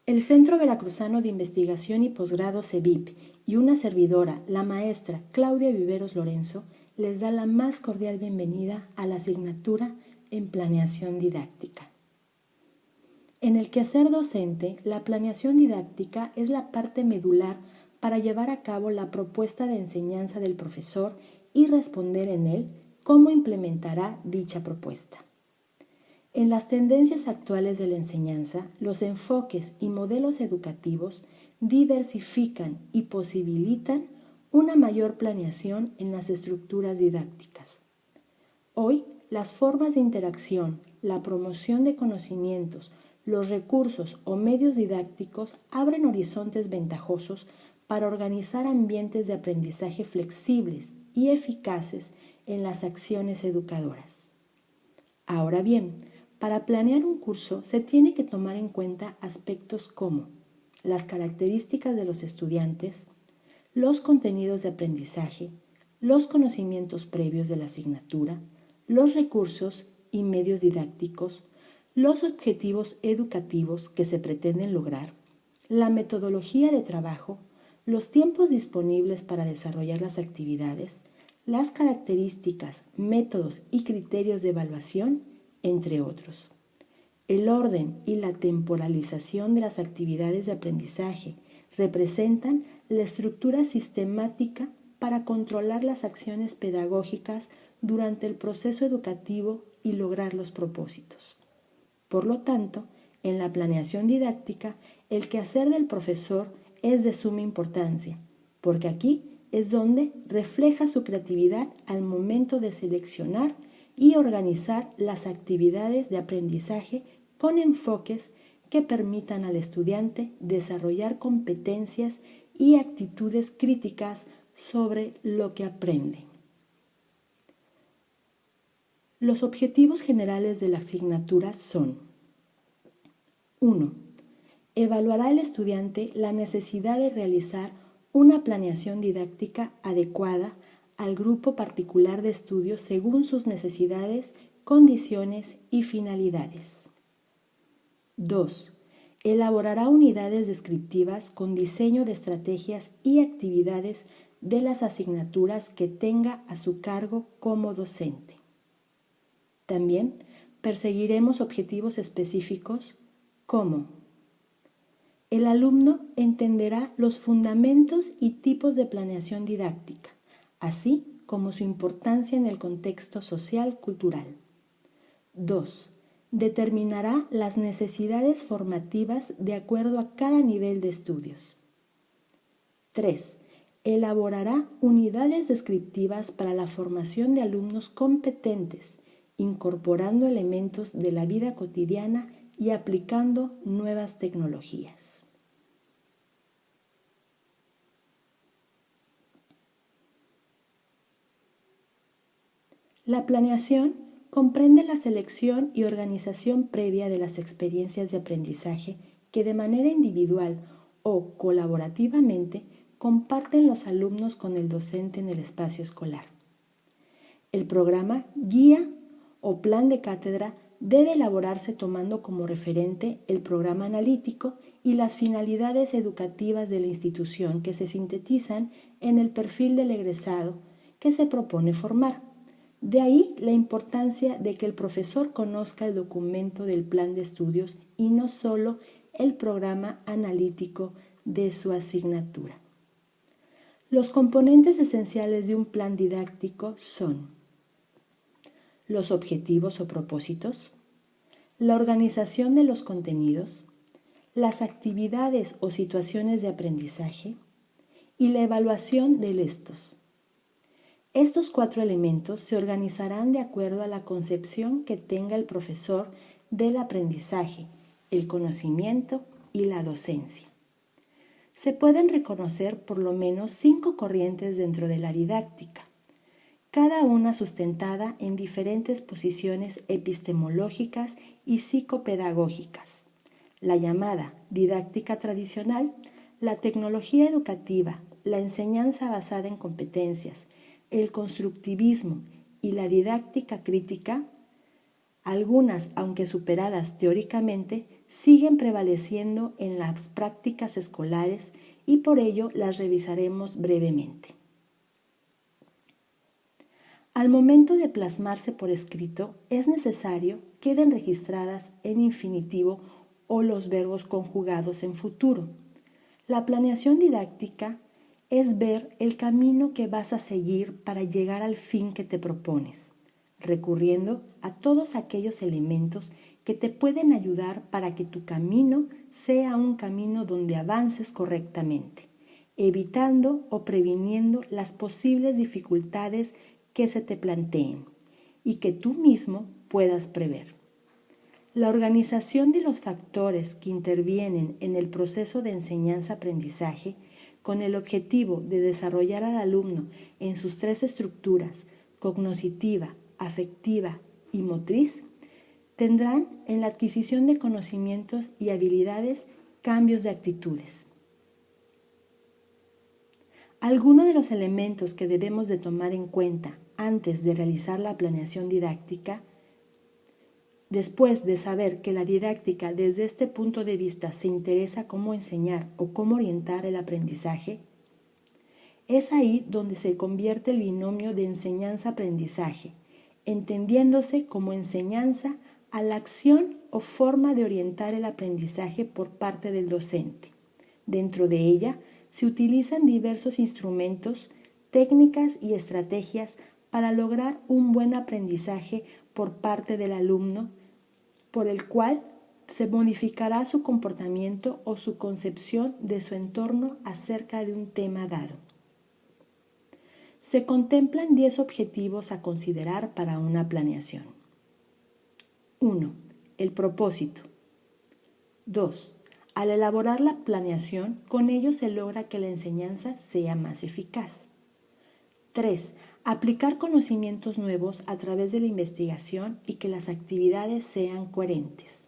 El Centro Veracruzano de Investigación y Posgrado CEVIP y una servidora, la maestra Claudia Viveros Lorenzo, les da la más cordial bienvenida a la asignatura en Planeación Didáctica. En el quehacer docente, la planeación didáctica es la parte medular para llevar a cabo la propuesta de enseñanza del profesor y responder en él cómo implementará dicha propuesta. En las tendencias actuales de la enseñanza, los enfoques y modelos educativos diversifican y posibilitan una mayor planeación en las estructuras didácticas. Hoy, las formas de interacción, la promoción de conocimientos, los recursos o medios didácticos abren horizontes ventajosos para organizar ambientes de aprendizaje flexibles y eficaces en las acciones educadoras. Ahora bien, para planear un curso se tiene que tomar en cuenta aspectos como las características de los estudiantes, los contenidos de aprendizaje, los conocimientos previos de la asignatura, los recursos y medios didácticos, los objetivos educativos que se pretenden lograr, la metodología de trabajo, los tiempos disponibles para desarrollar las actividades, las características, métodos y criterios de evaluación, entre otros. El orden y la temporalización de las actividades de aprendizaje representan la estructura sistemática para controlar las acciones pedagógicas durante el proceso educativo y lograr los propósitos. Por lo tanto, en la planeación didáctica, el quehacer del profesor es de suma importancia, porque aquí es donde refleja su creatividad al momento de seleccionar y organizar las actividades de aprendizaje con enfoques que permitan al estudiante desarrollar competencias y actitudes críticas sobre lo que aprende. Los objetivos generales de la asignatura son: 1. Evaluará el estudiante la necesidad de realizar una planeación didáctica adecuada al grupo particular de estudio según sus necesidades, condiciones y finalidades. 2. Elaborará unidades descriptivas con diseño de estrategias y actividades de las asignaturas que tenga a su cargo como docente. También perseguiremos objetivos específicos como: el alumno entenderá los fundamentos y tipos de planeación didáctica, así como su importancia en el contexto social-cultural. 2. Determinará las necesidades formativas de acuerdo a cada nivel de estudios. 3. Elaborará unidades descriptivas para la formación de alumnos competentes, incorporando elementos de la vida cotidiana y aplicando nuevas tecnologías. La planeación comprende la selección y organización previa de las experiencias de aprendizaje que de manera individual o colaborativamente comparten los alumnos con el docente en el espacio escolar. El programa, guía o plan de cátedra debe elaborarse tomando como referente el programa analítico y las finalidades educativas de la institución que se sintetizan en el perfil del egresado que se propone formar. De ahí la importancia de que el profesor conozca el documento del plan de estudios y no solo el programa analítico de su asignatura. Los componentes esenciales de un plan didáctico son: los objetivos o propósitos, la organización de los contenidos, las actividades o situaciones de aprendizaje y la evaluación de estos. Estos 4 elementos se organizarán de acuerdo a la concepción que tenga el profesor del aprendizaje, el conocimiento y la docencia. Se pueden reconocer por lo menos 5 corrientes dentro de la didáctica, cada una sustentada en diferentes posiciones epistemológicas y psicopedagógicas: la llamada didáctica tradicional, la tecnología educativa, la enseñanza basada en competencias, el constructivismo y la didáctica crítica, Algunas, aunque superadas teóricamente, siguen prevaleciendo en las prácticas escolares y por ello las revisaremos brevemente. Al momento de plasmarse por escrito, es necesario que queden registradas en infinitivo o los verbos conjugados en futuro. La planeación didáctica es ver el camino que vas a seguir para llegar al fin que te propones, recurriendo a todos aquellos elementos que te pueden ayudar para que tu camino sea un camino donde avances correctamente, evitando o previniendo las posibles dificultades que se te planteen y que tú mismo puedas prever. La organización de los factores que intervienen en el proceso de enseñanza-aprendizaje con el objetivo de desarrollar al alumno en sus tres estructuras, cognitiva, afectiva y motriz, tendrán en la adquisición de conocimientos y habilidades cambios de actitudes. Algunos de los elementos que debemos de tomar en cuenta antes de realizar la planeación didáctica, después de saber que la didáctica desde este punto de vista se interesa cómo enseñar o cómo orientar el aprendizaje, es ahí donde se convierte el binomio de enseñanza-aprendizaje, entendiéndose como enseñanza a la acción o forma de orientar el aprendizaje por parte del docente. Dentro de ella se utilizan diversos instrumentos, técnicas y estrategias para lograr un buen aprendizaje por parte del alumno, por el cual se modificará su comportamiento o su concepción de su entorno acerca de un tema dado. Se contemplan 10 objetivos a considerar para una planeación. 1. El propósito. 2. Al elaborar la planeación, con ello se logra que la enseñanza sea más eficaz. 3. Aplicar conocimientos nuevos a través de la investigación y que las actividades sean coherentes.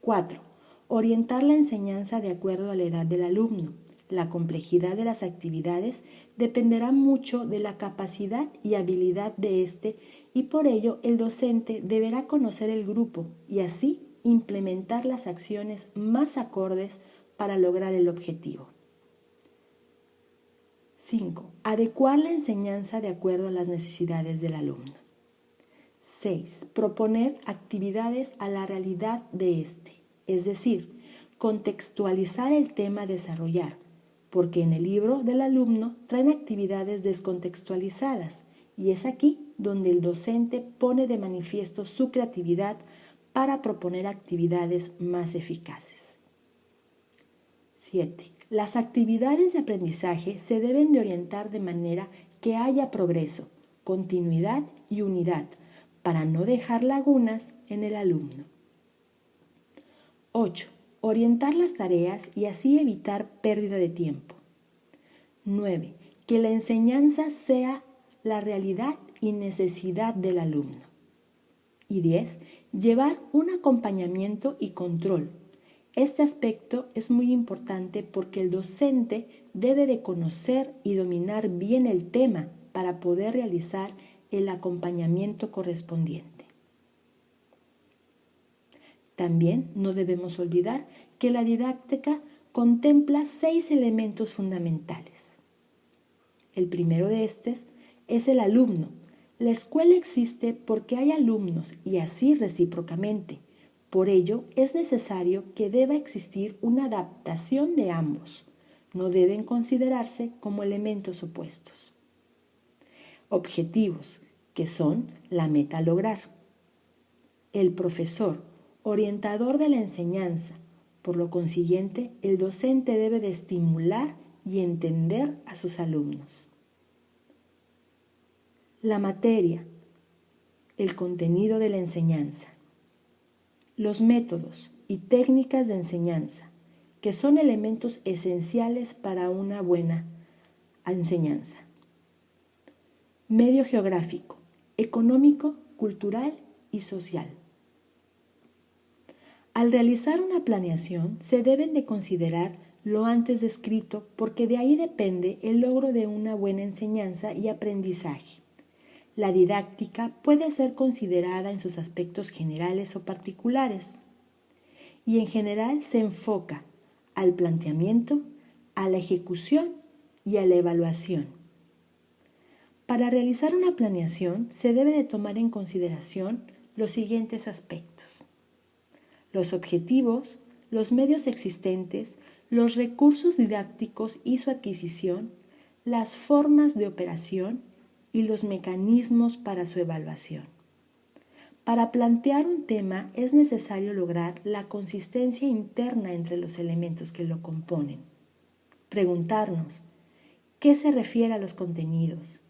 4. Orientar la enseñanza de acuerdo a la edad del alumno. La complejidad de las actividades dependerá mucho de la capacidad y habilidad de éste y por ello el docente deberá conocer el grupo y así implementar las acciones más acordes para lograr el objetivo. 5. Adecuar la enseñanza de acuerdo a las necesidades del alumno. 6. Proponer actividades a la realidad de éste, es decir, contextualizar el tema a desarrollar, porque en el libro del alumno traen actividades descontextualizadas y es aquí donde el docente pone de manifiesto su creatividad para proponer actividades más eficaces. 7. Las actividades de aprendizaje se deben de orientar de manera que haya progreso, continuidad y unidad, para no dejar lagunas en el alumno. 8. Orientar las tareas y así evitar pérdida de tiempo. 9. Que la enseñanza sea la realidad y necesidad del alumno. Y 10. Llevar un acompañamiento y control. Este aspecto es muy importante porque el docente debe de conocer y dominar bien el tema para poder realizar el acompañamiento correspondiente. También no debemos olvidar que la didáctica contempla 6 elementos fundamentales. El primero de estos es el alumno. La escuela existe porque hay alumnos y así recíprocamente. Por ello, es necesario que deba existir una adaptación de ambos. No deben considerarse como elementos opuestos. Objetivos, que son la meta a lograr. El profesor, orientador de la enseñanza. Por lo consiguiente, el docente debe de estimular y entender a sus alumnos. La materia, el contenido de la enseñanza. Los métodos y técnicas de enseñanza, que son elementos esenciales para una buena enseñanza. Medio geográfico, económico, cultural y social. Al realizar una planeación, se deben de considerar lo antes descrito porque de ahí depende el logro de una buena enseñanza y aprendizaje. La didáctica puede ser considerada en sus aspectos generales o particulares, y en general se enfoca al planteamiento, a la ejecución y a la evaluación. Para realizar una planeación se debe de tomar en consideración los siguientes aspectos: los objetivos, los medios existentes, los recursos didácticos y su adquisición, las formas de operación y los mecanismos para su evaluación. Para plantear un tema es necesario lograr la consistencia interna entre los elementos que lo componen. Preguntarnos: ¿qué se refiere a los contenidos?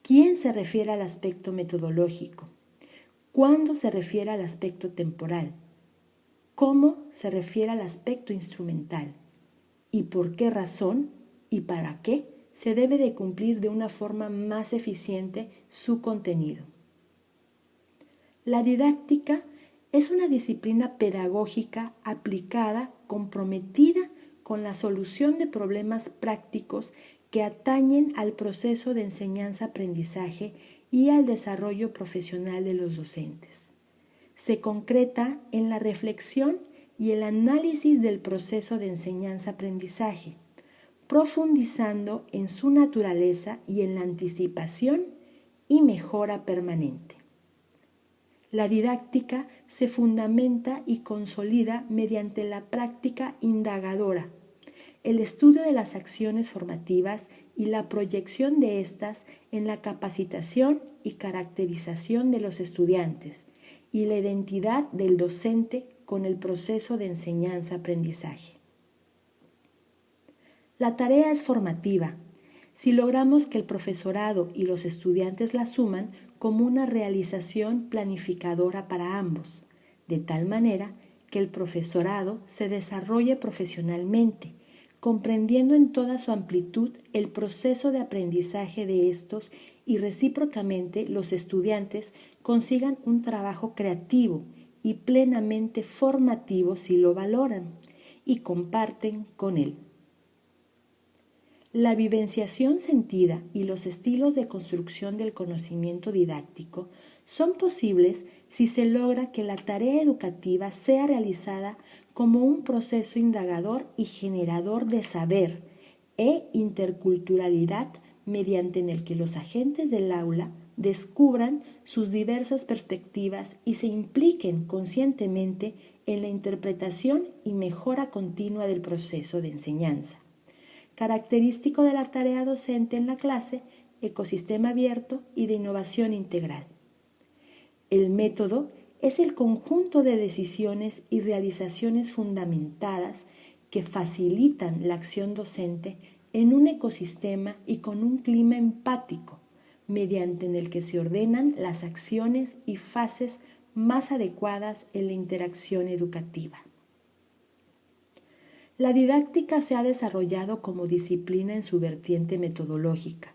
¿Quién se refiere al aspecto metodológico? ¿Cuándo se refiere al aspecto temporal? ¿Cómo se refiere al aspecto instrumental? ¿Y por qué razón y para qué se debe de cumplir de una forma más eficiente su contenido? La didáctica es una disciplina pedagógica aplicada, comprometida con la solución de problemas prácticos que atañen al proceso de enseñanza-aprendizaje y al desarrollo profesional de los docentes. Se concreta en la reflexión y el análisis del proceso de enseñanza-aprendizaje, profundizando en su naturaleza y en la anticipación y mejora permanente. La didáctica se fundamenta y consolida mediante la práctica indagadora, el estudio de las acciones formativas y la proyección de estas en la capacitación y caracterización de los estudiantes y la identidad del docente con el proceso de enseñanza-aprendizaje. La tarea es formativa. Si logramos que el profesorado y los estudiantes la asuman como una realización planificadora para ambos, de tal manera que el profesorado se desarrolle profesionalmente, comprendiendo en toda su amplitud el proceso de aprendizaje de estos y recíprocamente los estudiantes consigan un trabajo creativo y plenamente formativo si lo valoran y comparten con él. La vivenciación sentida y los estilos de construcción del conocimiento didáctico son posibles si se logra que la tarea educativa sea realizada como un proceso indagador y generador de saber e interculturalidad mediante el que los agentes del aula descubran sus diversas perspectivas y se impliquen conscientemente en la interpretación y mejora continua del proceso de enseñanza. Característico de la tarea docente en la clase, ecosistema abierto y de innovación integral. El método es el conjunto de decisiones y realizaciones fundamentadas que facilitan la acción docente en un ecosistema y con un clima empático, mediante el que se ordenan las acciones y fases más adecuadas en la interacción educativa. La didáctica se ha desarrollado como disciplina en su vertiente metodológica,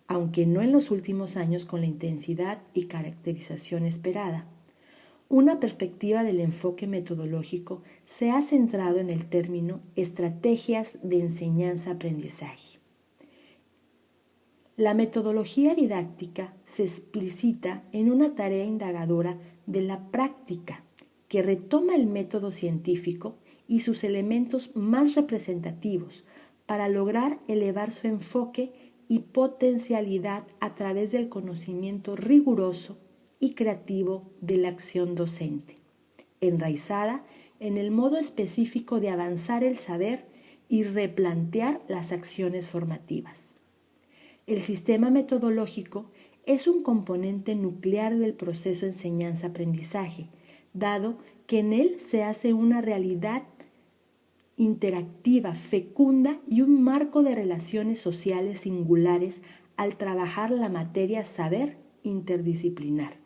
aunque no en los últimos años con la intensidad y caracterización esperada. Una perspectiva del enfoque metodológico se ha centrado en el término estrategias de enseñanza-aprendizaje. La metodología didáctica se explicita en una tarea indagadora de la práctica que retoma el método científico y sus elementos más representativos para lograr elevar su enfoque y potencialidad a través del conocimiento riguroso y creativo de la acción docente, enraizada en el modo específico de avanzar el saber y replantear las acciones formativas. El sistema metodológico es un componente nuclear del proceso enseñanza-aprendizaje, dado que en él se hace una realidad interactiva, fecunda y un marco de relaciones sociales singulares al trabajar la materia saber interdisciplinar,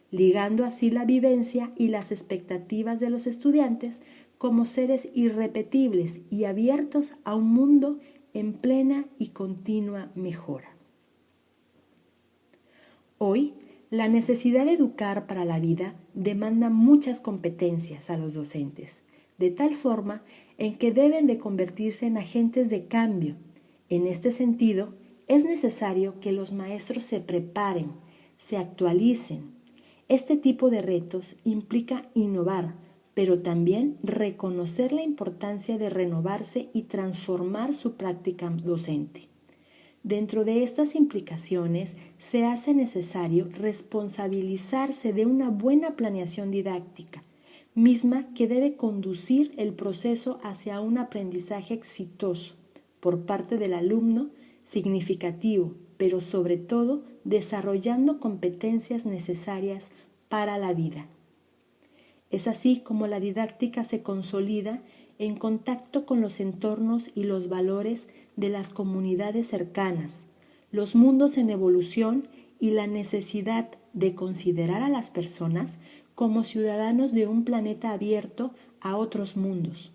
ligando así la vivencia y las expectativas de los estudiantes como seres irrepetibles y abiertos a un mundo en plena y continua mejora. Hoy, la necesidad de educar para la vida demanda muchas competencias a los docentes, de tal forma en que deben de convertirse en agentes de cambio. En este sentido, es necesario que los maestros se preparen, se actualicen. Este tipo de retos implica innovar, pero también reconocer la importancia de renovarse y transformar su práctica docente. Dentro de estas implicaciones, se hace necesario responsabilizarse de una buena planeación didáctica, misma que debe conducir el proceso hacia un aprendizaje exitoso por parte del alumno, significativo, pero sobre todo desarrollando competencias necesarias para la vida. Es así como la didáctica se consolida en contacto con los entornos y los valores de las comunidades cercanas, los mundos en evolución y la necesidad de considerar a las personas como ciudadanos de un planeta abierto a otros mundos,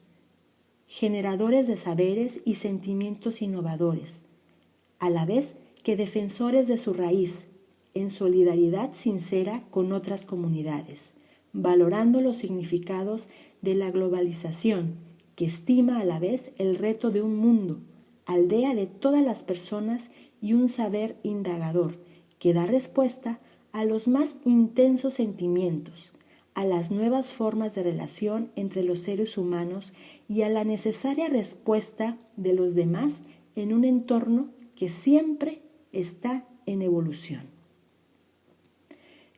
generadores de saberes y sentimientos innovadores, a la vez que defensores de su raíz, en solidaridad sincera con otras comunidades, valorando los significados de la globalización, que estima a la vez el reto de un mundo, aldea de todas las personas y un saber indagador, que da respuesta a los más intensos sentimientos, a las nuevas formas de relación entre los seres humanos y a la necesaria respuesta de los demás en un entorno que siempre está en evolución.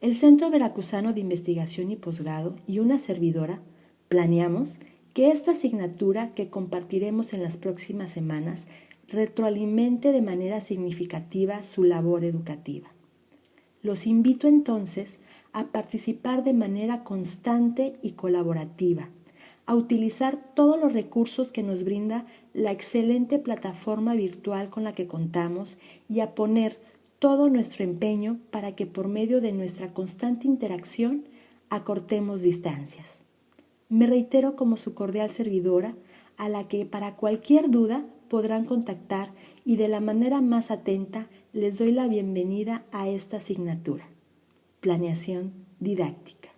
El Centro Veracruzano de Investigación y Posgrado y una servidora planeamos que esta asignatura que compartiremos en las próximas semanas retroalimente de manera significativa su labor educativa. Los invito entonces a participar de manera constante y colaborativa, a utilizar todos los recursos que nos brinda la excelente plataforma virtual con la que contamos y a poner todo nuestro empeño para que por medio de nuestra constante interacción acortemos distancias. Me reitero como su cordial servidora, a la que para cualquier duda podrán contactar y de la manera más atenta les doy la bienvenida a esta asignatura. Planeación didáctica.